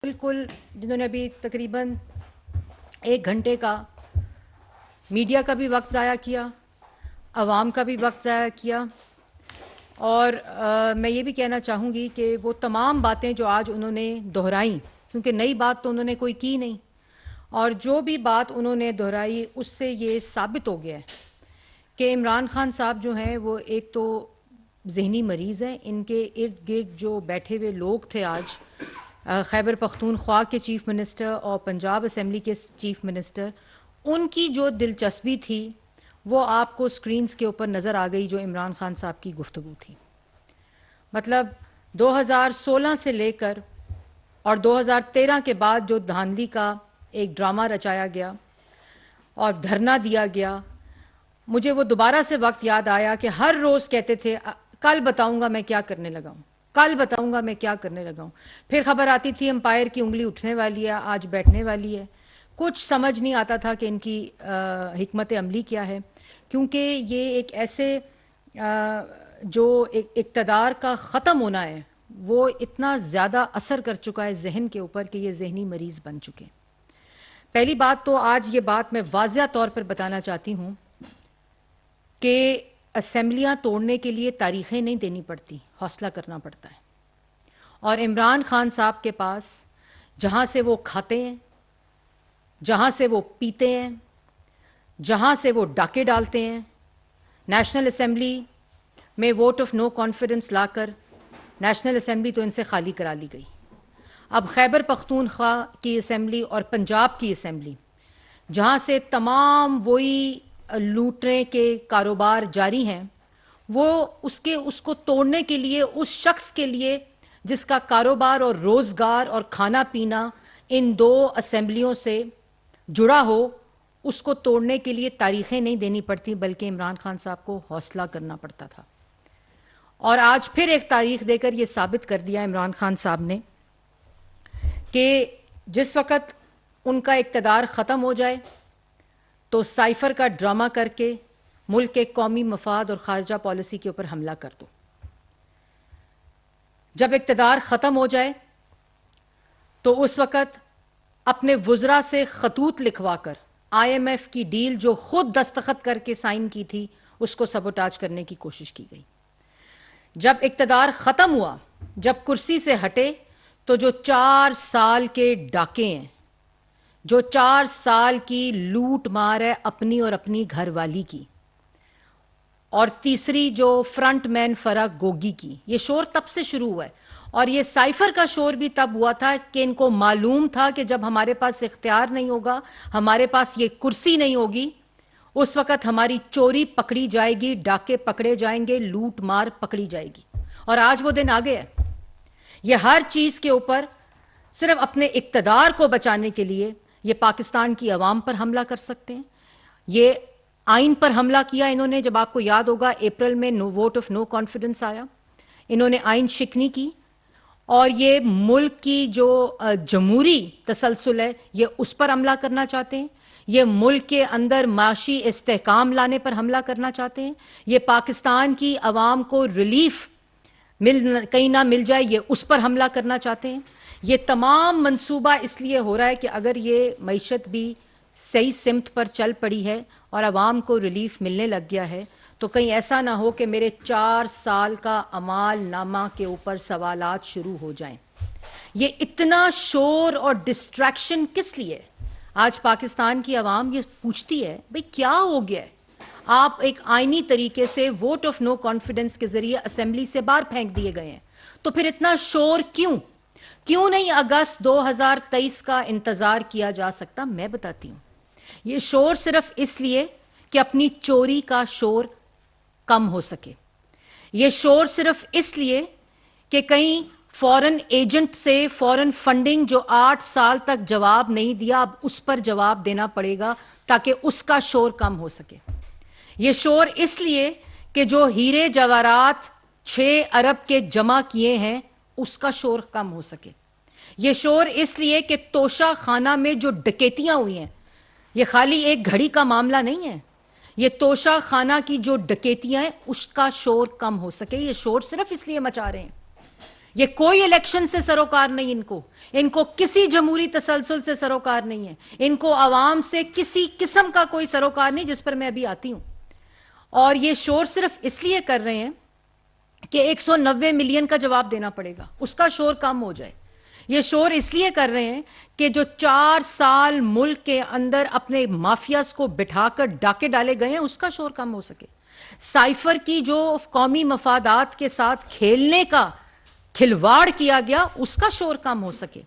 बिल्कुल जिन्होंने अभी तकरीबन 1 घंटे का मीडिया का भी वक्त ज़ाया किया, आवाम का भी वक्त ज़ाया किया। और मैं ये भी कहना चाहूँगी कि वो तमाम बातें जो आज उन्होंने दोहराई, क्योंकि नई बात तो उन्होंने कोई की नहीं, और जो भी बात उन्होंने दोहराई उससे ये साबित हो गया है कि इमरान खान साहब जो हैं वो एक तो ज़हनी मरीज़ हैं। इनके इर्द गिर्द जो बैठे हुए लोग थे आज, खैबर पख्तूनख्वा के चीफ़ मिनिस्टर और पंजाब असम्बली के चीफ़ मिनिस्टर, उनकी जो दिलचस्पी थी वो आपको स्क्रीन्स के ऊपर नज़र आ गई जो इमरान खान साहब की गुफ्तगू थी। मतलब 2016 से लेकर और 2013 के बाद जो धांधली का एक ड्रामा रचाया गया और धरना दिया गया, मुझे वो दोबारा से वक्त याद आया कि हर रोज़ कहते थे कल बताऊंगा मैं क्या करने लगा हूँ, कल बताऊंगा मैं क्या करने लगा हूँ। फिर खबर आती थी एम्पायर की उंगली उठने वाली है, आज बैठने वाली है। कुछ समझ नहीं आता था कि इनकी हिकमत अमली क्या है, क्योंकि ये एक ऐसे जो इक़्तिदार का ख़त्म होना है वो इतना ज़्यादा असर कर चुका है जहन के ऊपर कि ये जहनी मरीज़ बन चुके हैं। पहली बात तो आज ये बात मैं वाज़िया तौर पर बताना चाहती हूँ कि असेंबलियाँ तोड़ने के लिए तारीख़ें नहीं देनी पड़ती, हौसला करना पड़ता है। और इमरान खान साहब के पास जहाँ से वो खाते हैं, जहाँ से वो पीते हैं, जहाँ से वो डाके डालते हैं, नेशनल असेंबली में वोट ऑफ नो कॉन्फिडेंस लाकर नेशनल असेंबली तो इनसे खाली करा ली गई। अब खैबर पख्तूनख्वा की असेंबली और पंजाब की असेंबली, जहाँ से तमाम वही लूटने के कारोबार जारी हैं, वो उसको तोड़ने के लिए उस शख्स के लिए जिसका कारोबार और रोज़गार और खाना पीना इन दो असेंबलियों से जुड़ा हो, उसको तोड़ने के लिए तारीखें नहीं देनी पड़ती, बल्कि इमरान खान साहब को हौसला करना पड़ता था। और आज फिर एक तारीख देकर ये साबित कर दिया इमरान खान साहब ने कि जिस वक़्त उनका इक़्तिदार ख़त्म हो जाए तो साइफ़र का ड्रामा करके मुल्क के कौमी मफाद और ख़ारजा पॉलिसी के ऊपर हमला कर दो। जब इक़्तिदार ख़त्म हो जाए तो उस वक़्त अपने वुज़रा से ख़तूत लिखवा कर IMF की डील जो खुद दस्तखत करके साइन की थी उसको सबोटाज करने की कोशिश की गई। जब इक़्तिदार ख़त्म हुआ, जब कुर्सी से हटे, तो जो 4 साल के डाके हैं, जो 4 साल की लूट मार है अपनी और अपनी घरवाली की, और तीसरी जो फ्रंट मैन फराग गोगी की, ये शोर तब से शुरू हुआ है। और ये साइफ़र का शोर भी तब हुआ था कि इनको मालूम था कि जब हमारे पास इख्तियार नहीं होगा, हमारे पास ये कुर्सी नहीं होगी, उस वक़्त हमारी चोरी पकड़ी जाएगी, डाके पकड़े जाएंगे, लूट मार पकड़ी जाएगी। और आज वो दिन आ गया है। ये हर चीज़ के ऊपर सिर्फ अपने इक़्तिदार को बचाने के लिए ये पाकिस्तान की आवाम पर हमला कर सकते हैं। ये आइन पर हमला किया इन्होंने, जब आपको याद होगा अप्रैल में वोट ऑफ नो कॉन्फिडेंस आया, इन्होंने आइन शिकनी की, और ये मुल्क की जो जमहूरी तसलसल है ये उस पर हमला करना चाहते हैं। ये मुल्क के अंदर माशी इस्तेहकाम लाने पर हमला करना चाहते हैं। ये पाकिस्तान की आवाम को रिलीफ कहीं ना मिल जाए, ये उस पर हमला करना चाहते हैं। ये तमाम मंसूबा इसलिए हो रहा है कि अगर ये मईशत भी सही सिमत पर चल पड़ी है और आवाम को रिलीफ मिलने लग गया है, तो कहीं ऐसा ना हो कि मेरे 4 साल का अमाल नामा के ऊपर सवालात शुरू हो जाएं। ये इतना शोर और डिस्ट्रैक्शन किस लिए? आज पाकिस्तान की आवाम ये पूछती है, भाई क्या हो गया है? आप एक आईनी तरीके से वोट ऑफ नो कॉन्फिडेंस के जरिए असेंबली से बाहर फेंक दिए गए हैं, तो फिर इतना शोर क्यों? क्यों नहीं अगस्त 2023 का इंतजार किया जा सकता? मैं बताती हूं। ये शोर सिर्फ इसलिए कि अपनी चोरी का शोर कम हो सके। ये शोर सिर्फ इसलिए कि कहीं फॉरेन एजेंट से फॉरेन फंडिंग जो 8 साल तक जवाब नहीं दिया, अब उस पर जवाब देना पड़ेगा ताकि उसका शोर कम हो सके। ये शोर इसलिए कि जो हीरे जवाहरात 6 अरब के जमा किए हैं उसका शोर कम हो सके। ये शोर इसलिए कि तोशा खाना में जो डकैतियां हुई हैं, ये खाली एक घड़ी का मामला नहीं है, ये तोशा खाना की जो डकैतियां हैं उसका शोर कम हो सके। ये शोर सिर्फ इसलिए मचा रहे हैं ये कोई इलेक्शन से सरोकार नहीं, इनको किसी जमहूरी तसलसल से सरोकार नहीं है, इनको आवाम से किसी किस्म का कोई सरोकार नहीं, जिस पर मैं अभी आती हूं। और ये शोर सिर्फ इसलिए कर रहे हैं कि 190 मिलियन का जवाब देना पड़ेगा, उसका शोर कम हो जाए। ये शोर इसलिए कर रहे हैं कि जो 4 साल मुल्क के अंदर अपने माफियाज को बिठाकर डाके डाले गए हैं, उसका शोर कम हो सके। साइफर की जो कौमी मफादात के साथ खेलने का खिलवाड़ किया गया, उसका शोर कम हो सके।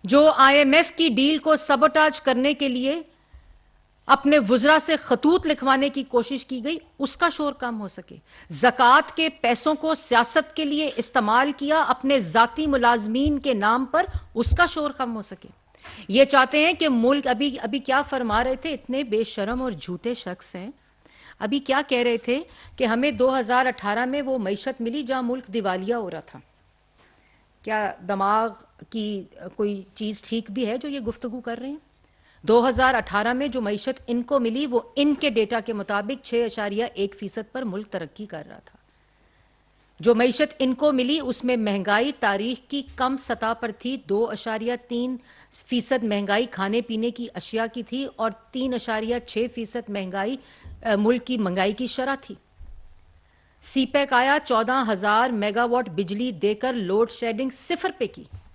जो आईएमएफ की डील को सबोटाज करने के लिए अपने वुजरा से खतूत लिखवाने की कोशिश की गई, उसका शोर कम हो सके। ज़कात के पैसों को सियासत के लिए इस्तेमाल किया अपने जाती मुलाजमीन के नाम पर, उसका शोर कम हो सके। ये चाहते हैं कि मुल्क, अभी क्या फरमा रहे थे, इतने बेशरम और झूठे शख्स हैं। अभी क्या कह रहे थे कि हमें 2018 में वो मईशत मिली जहां मुल्क दिवालिया हो रहा था। क्या दिमाग की कोई चीज़ ठीक भी है जो ये गुफ्तगू कर रहे हैं? 2018 में जो मईशत इनको मिली, वो इनके डेटा के मुताबिक 6.1% पर मुल्क तरक्की कर रहा था। जो मईशत इनको मिली उसमें महंगाई तारीख की कम सतह पर थी, 2.3% महंगाई खाने पीने की अशिया की थी और 3.6% महंगाई मुल्क की महंगाई की शरह थी। सीपैक आया, 14,000 मेगावाट बिजली देकर लोड शेडिंग 0 पे की।